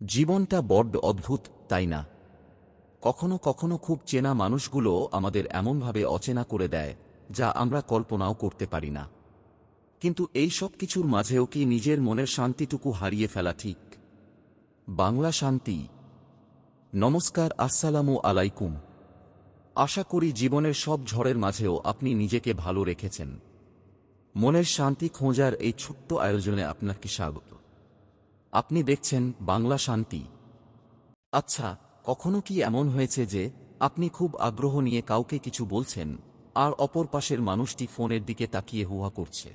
জীবনটা বড্ড অদ্ভুত, তাই না? কখনো কখনো খুব চেনা মানুষগুলো আমাদের এমনভাবে অচেনা করে দেয় যা আমরা কল্পনাও করতে পারি না। কিন্তু এই সব কিছুর মাঝেও কি নিজের মনের শান্তিটুকু হারিয়ে ফেলা ঠিক? বাংলা শান্তি। নমস্কার, আসসালামু আলাইকুম। আশা করি জীবনের সব ঝড়ের মাঝেও আপনি নিজেকে ভালো রেখেছেন। মনের শান্তি খোঁজার এই ছোট্ট আয়োজনে আপনাকে স্বাগত। আপনি দেখছেন বাংলা শান্তি। আচ্ছা, কখনো কি এমন হয়েছে যে আপনি খুব আগ্রহ নিয়ে কাউকে কিছু বলছেন, আর অপর পাশের মানুষটি ফোনের দিকে তাকিয়ে হুহা করছে?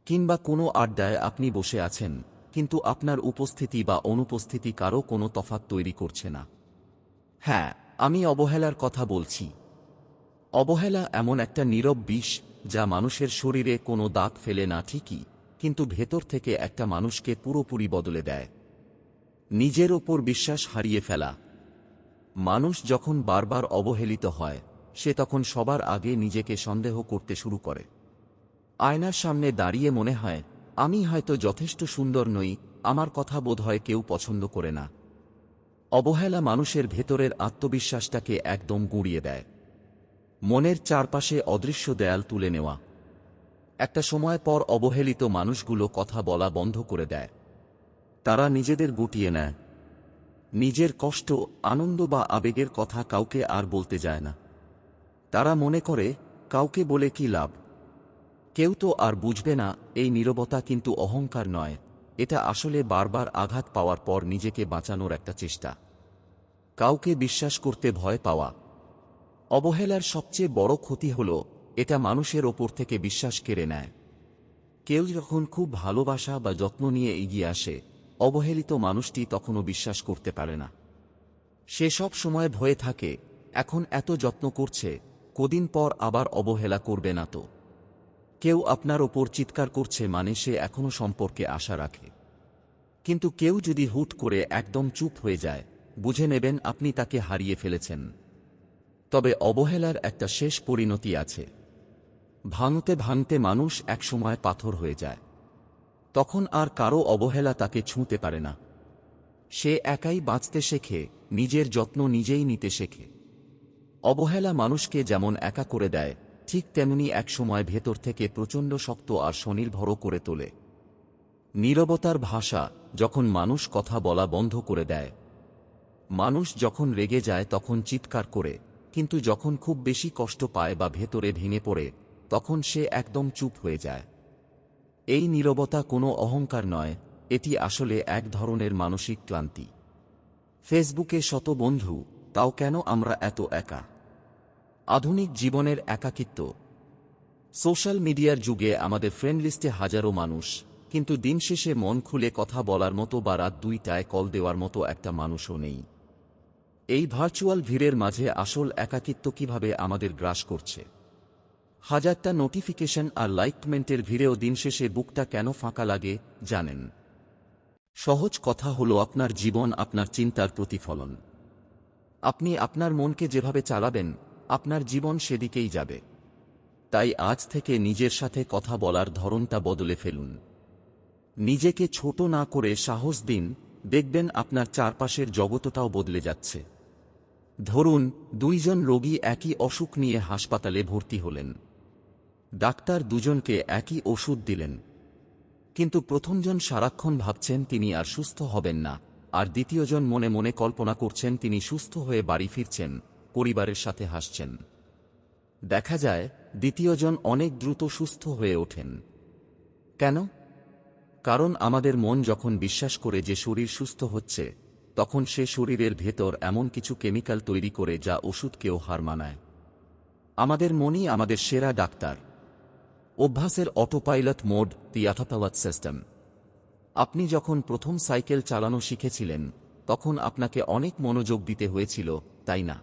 কিংবা কোনো আড্ডায় আপনি বসে আছেন, কিন্তু আপনার উপস্থিতি বা অনুপস্থিতি কারও কোনো তফাৎ তৈরি করছে না? হ্যাঁ, আমি অবহেলার কথা বলছি। অবহেলা এমন একটা নীরব বিষ যা মানুষের শরীরে কোনো দাগ ফেলে না ঠিকই, কিন্তু ভেতর থেকে একটা মানুষকে পুরোপুরি বদলে দেয়। নিজের ওপর বিশ্বাস হারিয়ে ফেলা। মানুষ যখন বারবার অবহেলিত হয়, সে তখন সবার আগে নিজেকে সন্দেহ করতে শুরু করে। আয়নার সামনে দাঁড়িয়ে মনে হয়, আমি হয়তো যথেষ্ট সুন্দর নই, আমার কথা বোধহয় কেউ পছন্দ করে না। অবহেলা মানুষের ভেতরের আত্মবিশ্বাসটাকে একদম গুঁড়িয়ে দেয়। মনের চারপাশে অদৃশ্য দেয়াল তুলে নেওয়া। একটা সময় পর অবহেলিত মানুষগুলো কথা বলা বন্ধ করে দেয়। তারা নিজেদের গুটিয়ে নেয়। নিজের কষ্ট, আনন্দ বা আবেগের কথা কাউকে আর বলতে যায় না। তারা মনে করে, কাউকে বলে কি লাভ, কেউ তো আর বুঝবে না। এই নীরবতা কিন্তু অহংকার নয়, এটা আসলে বারবার আঘাত পাওয়ার পর নিজেকে বাঁচানোর একটা চেষ্টা। কাউকে বিশ্বাস করতে ভয় পাওয়া। অবহেলার সবচেয়ে বড় ক্ষতি হল এটা মানুষের ওপর থেকে বিশ্বাস কেড়ে নেয়। কেউ যখন খুব ভালোবাসা বা যত্ন নিয়ে এগিয়ে আসে, অবহেলিত মানুষটি তখনও বিশ্বাস করতে পারে না। সে সব সময় ভয়ে থাকে, এখন এত যত্ন করছে, কদিন পর আবার অবহেলা করবে না তো? কেউ আপনার ওপর চিৎকার করছে মানে সে এখনো সম্পর্কে আশা রাখে। কিন্তু কেউ যদি হুট করে একদম চুপ হয়ে যায়, বুঝে নেবেন আপনি তাকে হারিয়ে ফেলেছেন। তবে অবহেলার একটা শেষ পরিণতি আছে। ভাঙতে ভাঙতে মানুষ একসময় পাথর হয়ে যায়। তখন আর কারো অবহেলা তাকে ছুঁতে পারে না। সে একাই বাঁচতে শেখে, নিজের যত্ন নিজেই নিতে শেখে। অবহেলা মানুষকে যেমন একা করে দেয়, ঠিক তেমনি একসময় ভেতর থেকে প্রচণ্ড শক্ত আর স্বনির্ভরও করে তোলে। নীরবতার ভাষা। যখন মানুষ কথা বলা বন্ধ করে দেয়, মানুষ যখন রেগে যায় তখন চিৎকার করে, কিন্তু যখন খুব বেশি কষ্ট পায় বা ভেতরে ভেঙে পড়ে, তখন সে একদম চুপ হয়ে যায়। এই নীরবতা কোনো অহংকার নয়, এটি আসলে এক ধরনের মানসিক ক্লান্তি। ফেসবুকে শত বন্ধু, তাও কেন আমরা এত একা? আধুনিক জীবনের একাকিত্ব। সোশ্যাল মিডিয়ার যুগে আমাদের ফ্রেন্ড লিস্টে হাজারো মানুষ, কিন্তু দিন শেষে মন খুলে কথা বলার মতো বা রাত 2টায় কল দেওয়ার মতো একটা মানুষও নেই। এই ভার্চুয়াল ভিড়ের মাঝে আসল একাকিত্ব কিভাবে আমাদের গ্রাস করছে? হাজারটা নোটিফিকেশন আর লাইক কমেন্টের ভিড়েও দিন শেষে বুকটা কেন ফাঁকা লাগে, জানেন? সহজ কথা হলো, আপনার জীবন আপনার চিন্তার প্রতিফলন। আপনি আপনার মনকে যেভাবে চালাবেন, আপনার জীবন সেদিকেই যাবে। তাই আজ থেকে নিজের সাথে কথা বলার ধরনটা বদলে ফেলুন। নিজেকে ছোট না করে সাহস দিন, দেখবেন আপনার চারপাশের জগতটাও বদলে যাচ্ছে। ধরুন, দুইজন রোগী একই অসুখ নিয়ে হাসপাতালে ভর্তি হলেন। ডাক্তার দুজনকে একই ওষুধ দিলেন, কিন্তু প্রথমজন সারাক্ষণ ভাবছেন তিনি আর সুস্থ হবেন না, আর দ্বিতীয়জন মনে মনে কল্পনা করছেন তিনি সুস্থ হয়ে বাড়ি ফিরছেন, পরিবারের সাথে হাসছেন। দেখা যায়, দ্বিতীয়জন অনেক দ্রুত সুস্থ হয়ে ওঠেন। কেন? কারণ আমাদের মন যখন বিশ্বাস করে যে শরীর সুস্থ হচ্ছে, তখন সে শরীরের ভেতর এমন কিছু কেমিক্যাল তৈরি করে যা ওষুধকেও হার মানায়। আমাদের মনই আমাদের সেরা ডাক্তার। অভ্যাসের অটোপাইলট মোড, দি অটোপাইলট সিস্টেম। আপনি যখন প্রথম সাইকেল চালানো শিখেছিলেন, তখন আপনাকে অনেক মনোযোগ দিতে হয়েছিল, তাই না?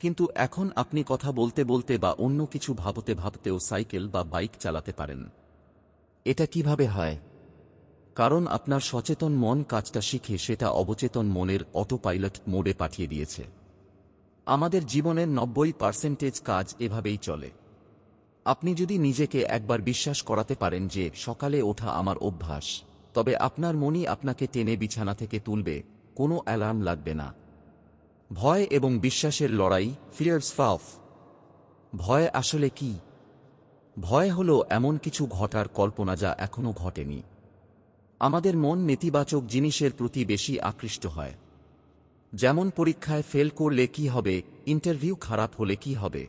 কিন্তু এখন আপনি কথা বলতে বলতে বা অন্য কিছু ভাবতে ভাবতেও সাইকেল বা বাইক চালাতে পারেন। এটা কিভাবে হয়? কারণ আপনার সচেতন মন কাজটা শিখে সেটা অবচেতন মনের অটোপাইলট মোডে পাঠিয়ে দিয়েছে। আমাদের জীবনের 90% কাজ এভাবেই চলে। আপনি যদি নিজেকে একবার বিশ্বাস করাতে পারেন যে সকালে ওঠা আমার অভ্যাস, তবে আপনার মনই আপনাকে টেনে বিছানা থেকে তুলবে, কোনো অ্যালার্ম লাগবে না। ভয় এবং বিশ্বাসের লড়াই, ফিয়ার্স ফাফ। ভয় আসলে কি? ভয় হলো এমন কিছু ঘটার কল্পনা যা এখনো ঘটেনি। আমাদের মন নেতিবাচক জিনিসের প্রতি বেশি আকৃষ্ট হয়। যেমন পরীক্ষায় ফেল করলে কি হবে, ইন্টারভিউ খারাপ হলে কি হবে।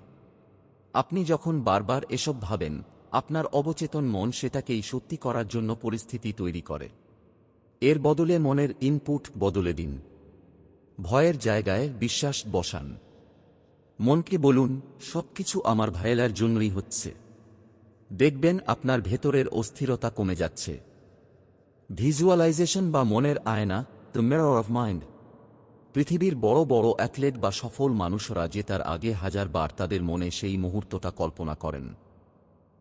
আপনি যখন বারবার এসব ভাবেন, আপনার অবচেতন মন সেটাকেই সত্যি করার জন্য পরিস্থিতি তৈরি করে। এর বদলে মনের ইনপুট বদলে দিন। ভয়ের জায়গায় বিশ্বাস বসান। মনকে বলুন, সবকিছু আমার ভাইয়ের জন্যই হচ্ছে। দেখবেন আপনার ভেতরের অস্থিরতা কমে যাচ্ছে। ভিজুয়ালাইজেশন বা মনের আয়না, দ্য মিরর অফ মাইন্ড। পৃথিবীর বড় বড় অ্যাথলেট বা সফল মানুষরা জেতার আগে হাজারবার তাদের মনে সেই মুহূর্তটা কল্পনা করেন।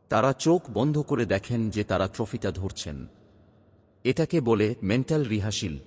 তারা চোখ বন্ধ করে দেখেন যে তারা ট্রফিটা ধরছেন। এটাকে বলে মেন্টাল রিহার্সাল।